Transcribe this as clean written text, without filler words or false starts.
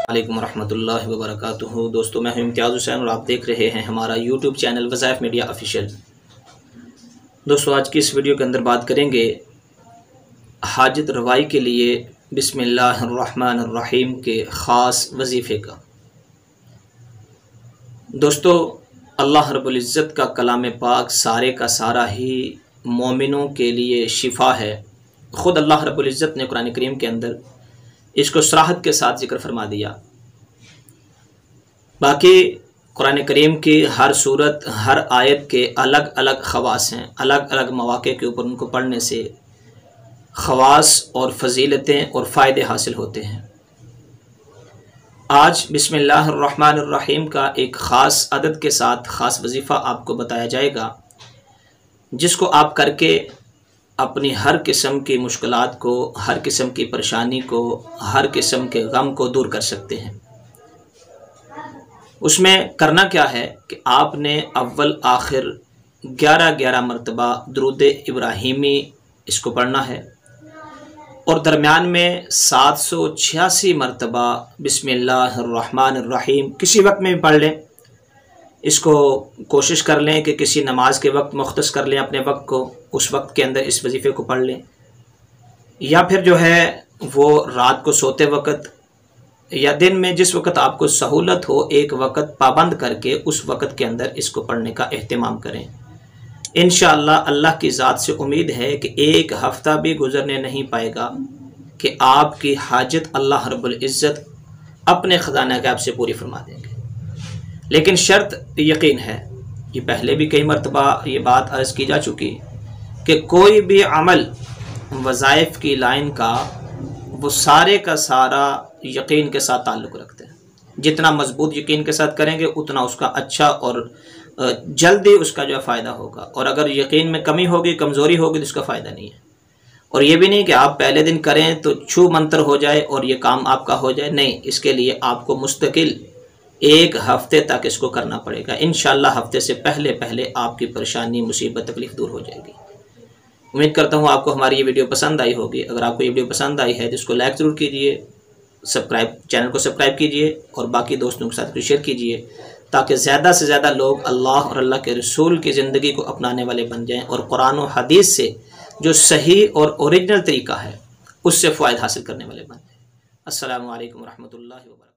अस्सलामुअलैकुम रहमतुल्लाहि व बरकातुहू। दोस्तों, मैं हूं इम्तियाज़ हुसैन और आप देख रहे हैं हमारा यूट्यूब चैनल वज़ाइफ मीडिया ऑफिशियल। दोस्तों, आज की इस वीडियो के अंदर बात करेंगे हाजत रवाई के लिए बिस्मिल्लाहिर्रहमानिर्रहीम के ख़ास वजीफ़े का। दोस्तों, अल्लाह रब्बुल इज़्ज़त का कलाम पाक सारे का सारा ही मोमिनों के लिए शिफा है। ख़ुद अल्लाह रब्बुल इज़्ज़त ने कुरान करीम के अंदर इसको सराहत के साथ जिक्र फरमा दिया। बाकी कुरान करीम की हर सूरत, हर आयत के अलग अलग ख़वास हैं। अलग अलग मौक़े के ऊपर उनको पढ़ने से ख़वास और फ़जीलतें और फ़ायदे हासिल होते हैं। आज बिस्मिल्लाहिर्रहमानिर्रहीम का एक ख़ास अदद के साथ ख़ास वजीफ़ा आपको बताया जाएगा, जिसको आप करके अपनी हर किस्म की मुश्किलात को, हर किस्म की परेशानी को, हर किस्म के गम को दूर कर सकते हैं। उसमें करना क्या है कि आपने अव्वल आखिर 11 मरतबा दुरूद इब्राहीमी इसको पढ़ना है और दरमियान में 786 मरतबा बिस्मिल्लाहिर्रहमानिर्रहीम किसी वक्त में भी पढ़ लें। इसको कोशिश कर लें कि किसी नमाज के वक्त मुख्तस कर लें अपने वक्त को, उस वक्त के अंदर इस वजीफ़े को पढ़ लें, या फिर जो है वो रात को सोते वक्त या दिन में जिस वक्त आपको सहूलत हो, एक वक्त पाबंद करके उस वक्त के अंदर इसको पढ़ने का एहतिमाम करें। इंशाअल्लाह अल्लाह की ज़ात से उम्मीद है कि एक हफ़्ता भी गुज़रने नहीं पाएगा कि आपकी हाजत अल्लाह रब्बुल इज़्ज़त अपने ख़ज़ाना गैब से पूरी फरमा देंगे। लेकिन शर्त यकीन है, ये पहले भी कई मरतबा ये बात अर्ज़ की जा चुकी कि कोई भी अमल वज़ाइफ़ की लाइन का वो सारे का सारा यकीन के साथ ताल्लुक़ रखते हैं। जितना मजबूत यकीन के साथ करेंगे उतना उसका अच्छा और जल्दी उसका जो फ़ायदा होगा, और अगर यकीन में कमी होगी, कमज़ोरी होगी तो उसका फ़ायदा नहीं है। और ये भी नहीं कि आप पहले दिन करें तो छू मंतर हो जाए और ये काम आपका हो जाए, नहीं। इसके लिए आपको मुस्तकिल एक हफ़्ते तक इसको करना पड़ेगा। इंशाअल्लाह हफ़्ते से पहले पहले आपकी परेशानी, मुसीबत, तकलीफ़ दूर हो जाएगी। उम्मीद करता हूँ आपको हमारी ये वीडियो पसंद आई होगी। अगर आपको ये वीडियो पसंद आई है तो इसको लाइक ज़रूर कीजिए, चैनल को सब्सक्राइब कीजिए और बाकी दोस्तों के साथ शेयर कीजिए, ताकि ज़्यादा से ज़्यादा लोग अल्लाह और अल्लाह के रसूल की ज़िंदगी को अपनाने वाले बन जाएँ और कुरान और हदीस से जो सही और ओरिजिनल तरीका है उससे फ़ायदा हासिल करने वाले बन जाएँ। अस्सलामु अलैकुम रहमतुल्लाहि व बरकातुहू।